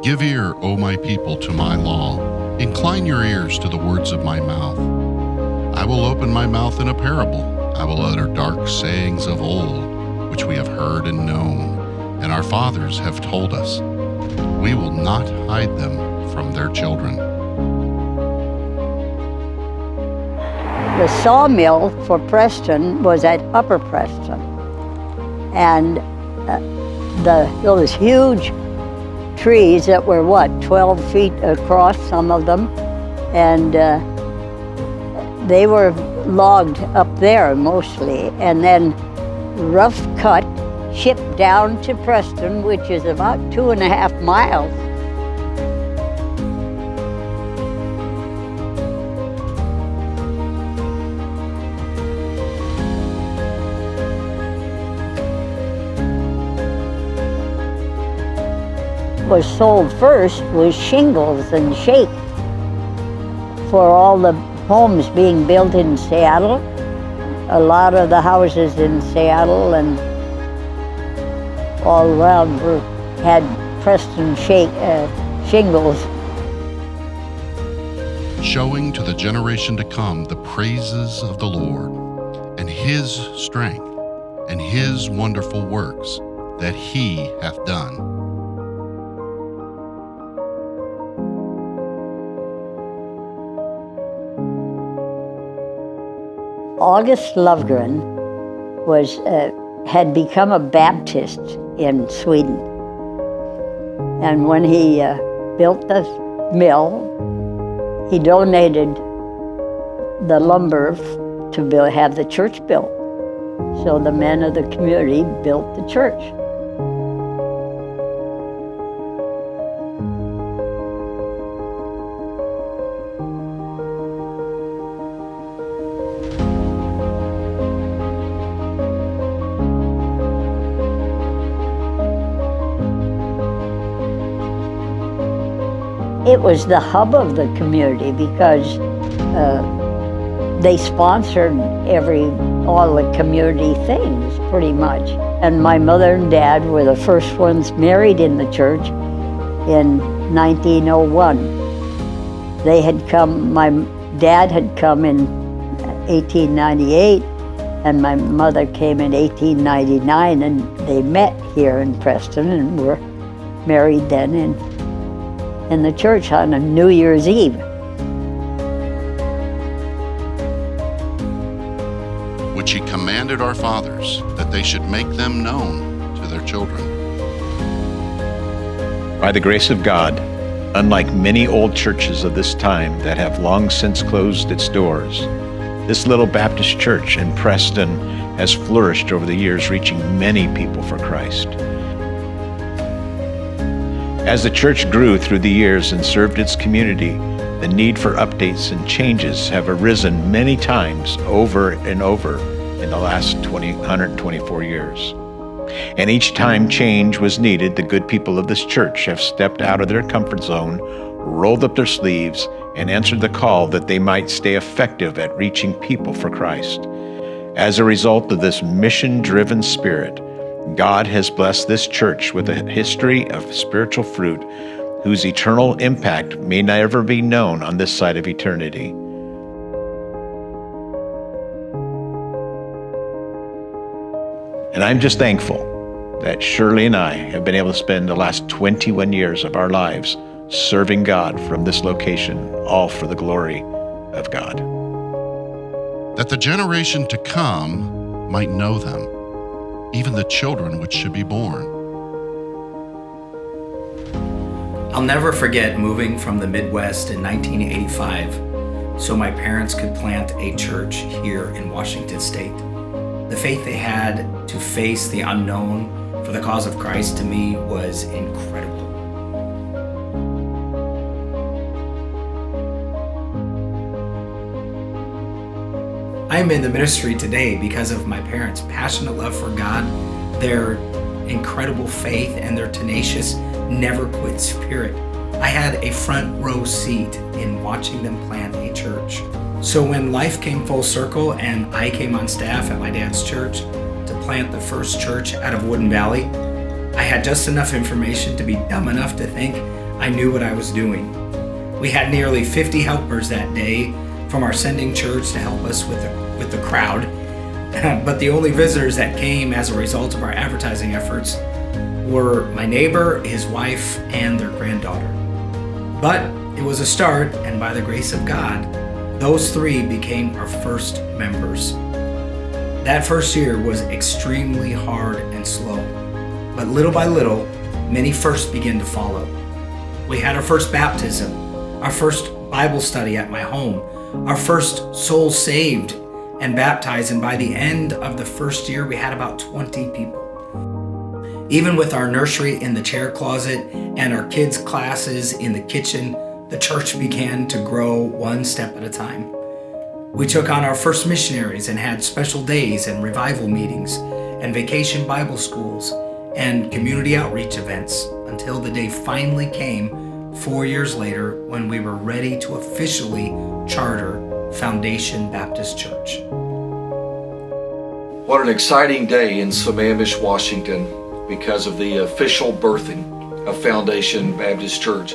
Give ear, O my people, to my law. Incline your ears to the words of my mouth. I will open my mouth in a parable. I will utter dark sayings of old, which we have heard and known, and our fathers have told us. We will not hide them from their children. The sawmill for Preston was at Upper Preston, and those huge trees that were 12 feet across, some of them, and they were logged up there mostly, and then rough cut, shipped down to Preston, which is about 2.5 miles. Was sold first was shingles and shake for all the homes being built in Seattle. A lot of the houses in Seattle and all around had Preston shingles. Showing to the generation to come the praises of the Lord, and his strength, and his wonderful works that he hath done. August Lovgren had become a Baptist in Sweden. And when he built the mill, he donated the lumber to have the church built. So the men of the community built the church. It was the hub of the community because they sponsored all the community things pretty much. And my mother and dad were the first ones married in the church in 1901. They had come, my dad had come in 1898 and my mother came in 1899, and they met here in Preston and were married then in the church on a New Year's Eve. Which he commanded our fathers, that they should make them known to their children. By the grace of God, unlike many old churches of this time that have long since closed its doors, this little Baptist church in Preston has flourished over the years, reaching many people for Christ. As the church grew through the years and served its community, the need for updates and changes have arisen many times over and over in the last 124 years. And each time change was needed, the good people of this church have stepped out of their comfort zone, rolled up their sleeves, and answered the call that they might stay effective at reaching people for Christ. As a result of this mission-driven spirit, God has blessed this church with a history of spiritual fruit whose eternal impact may never be known on this side of eternity. And I'm just thankful that Shirley and I have been able to spend the last 21 years of our lives serving God from this location, all for the glory of God. That the generation to come might know them, even the children which should be born. I'll never forget moving from the Midwest in 1985 so my parents could plant a church here in Washington State. The faith they had to face the unknown for the cause of Christ to me was incredible. I am in the ministry today because of my parents' passionate love for God, their incredible faith, and their tenacious, never quit spirit. I had a front row seat in watching them plant a church. So when life came full circle and I came on staff at my dad's church to plant the first church out of Woodin Valley, I had just enough information to be dumb enough to think I knew what I was doing. We had nearly 50 helpers that day from our sending church to help us with the crowd. But the only visitors that came as a result of our advertising efforts were my neighbor, his wife, and their granddaughter. But it was a start, and by the grace of God, those three became our first members. That first year was extremely hard and slow, but little by little, many firsts began to follow. We had our first baptism, our first Bible study at my home, our first soul saved and baptized, and by the end of the first year, we had about 20 people. Even with our nursery in the chair closet and our kids' classes in the kitchen, the church began to grow one step at a time. We took on our first missionaries and had special days and revival meetings and vacation Bible schools and community outreach events until the day finally came 4 years later when we were ready to officially charter Foundation Baptist Church. What an exciting day in Sammamish, Washington, because of the official birthing of Foundation Baptist Church.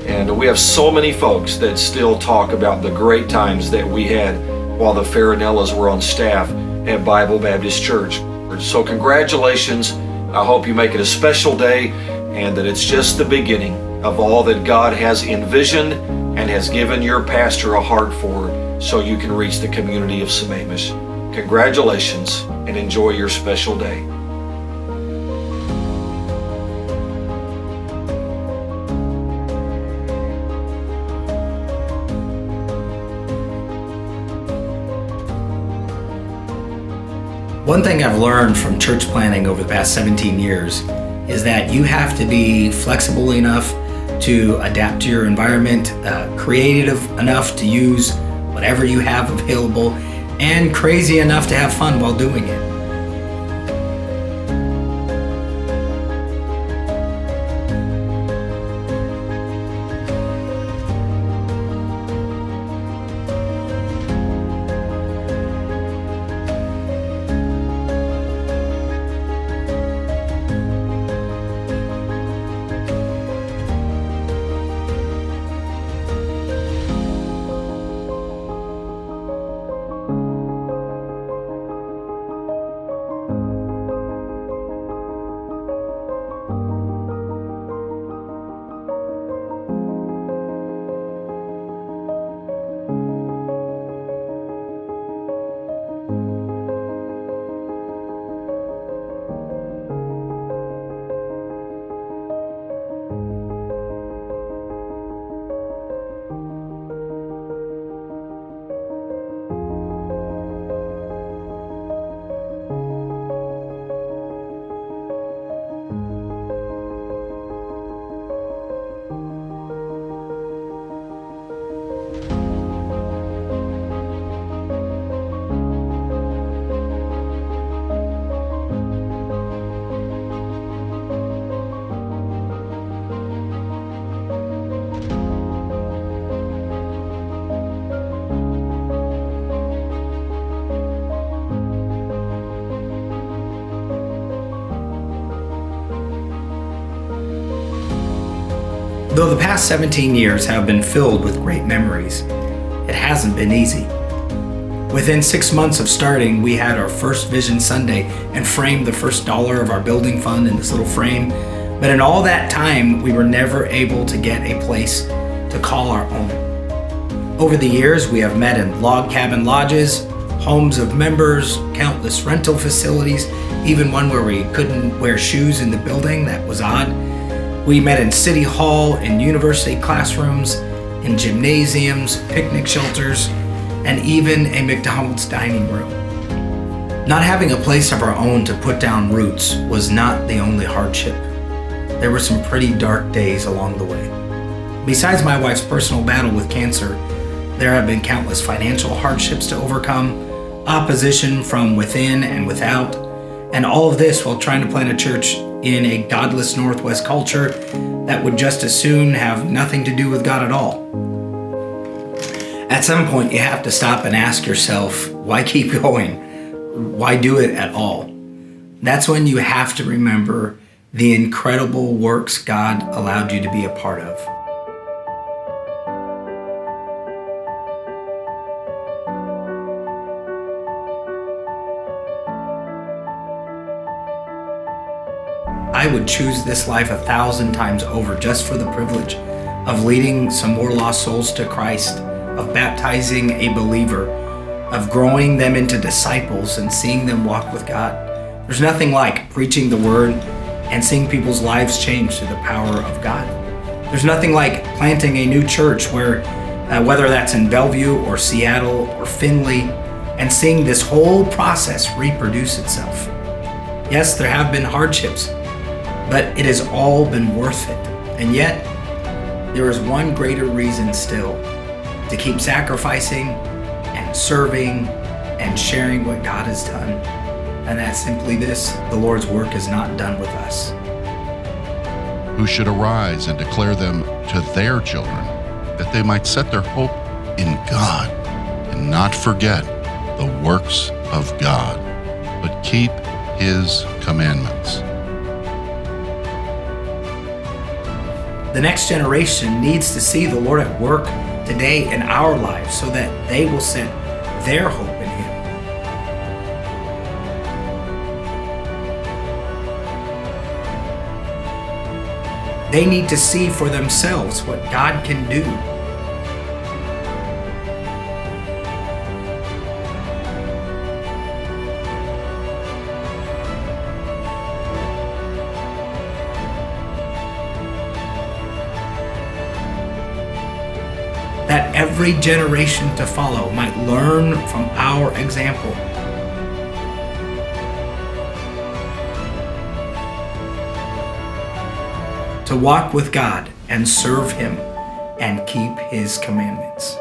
And we have so many folks that still talk about the great times that we had while the Farinellas were on staff at Bible Baptist Church. So congratulations. I hope you make it a special day and that it's just the beginning of all that God has envisioned and has given your pastor a heart for, so you can reach the community of Sammamish. Congratulations and enjoy your special day. One thing I've learned from church planning over the past 17 years is that you have to be flexible enough to adapt to your environment, creative enough to use whatever you have available, and crazy enough to have fun while doing it. Though the past 17 years have been filled with great memories, it hasn't been easy. Within 6 months of starting, we had our first Vision Sunday and framed the first dollar of our building fund in this little frame. But in all that time, we were never able to get a place to call our own. Over the years, we have met in log cabin lodges, homes of members, countless rental facilities, even one where we couldn't wear shoes in the building. That was odd. We met in City Hall, in university classrooms, in gymnasiums, picnic shelters, and even a McDonald's dining room. Not having a place of our own to put down roots was not the only hardship. There were some pretty dark days along the way. Besides my wife's personal battle with cancer, there have been countless financial hardships to overcome, opposition from within and without, and all of this while trying to plant a church in a godless Northwest culture that would just as soon have nothing to do with God at all. At some point, you have to stop and ask yourself, why keep going? Why do it at all? That's when you have to remember the incredible works God allowed you to be a part of. I would choose this life 1,000 times over just for the privilege of leading some more lost souls to Christ, of baptizing a believer, of growing them into disciples and seeing them walk with God. There's nothing like preaching the word and seeing people's lives change through the power of God. There's nothing like planting a new church where, whether that's in Bellevue or Seattle or Findlay, and seeing this whole process reproduce itself. Yes, there have been hardships, but it has all been worth it. And yet, there is one greater reason still to keep sacrificing and serving and sharing what God has done. And that's simply this: the Lord's work is not done with us. Who should arise and declare them to their children, that they might set their hope in God and not forget the works of God, but keep His commandments. The next generation needs to see the Lord at work today in our lives so that they will set their hope in Him. They need to see for themselves what God can do. That every generation to follow might learn from our example. To walk with God and serve Him and keep His commandments.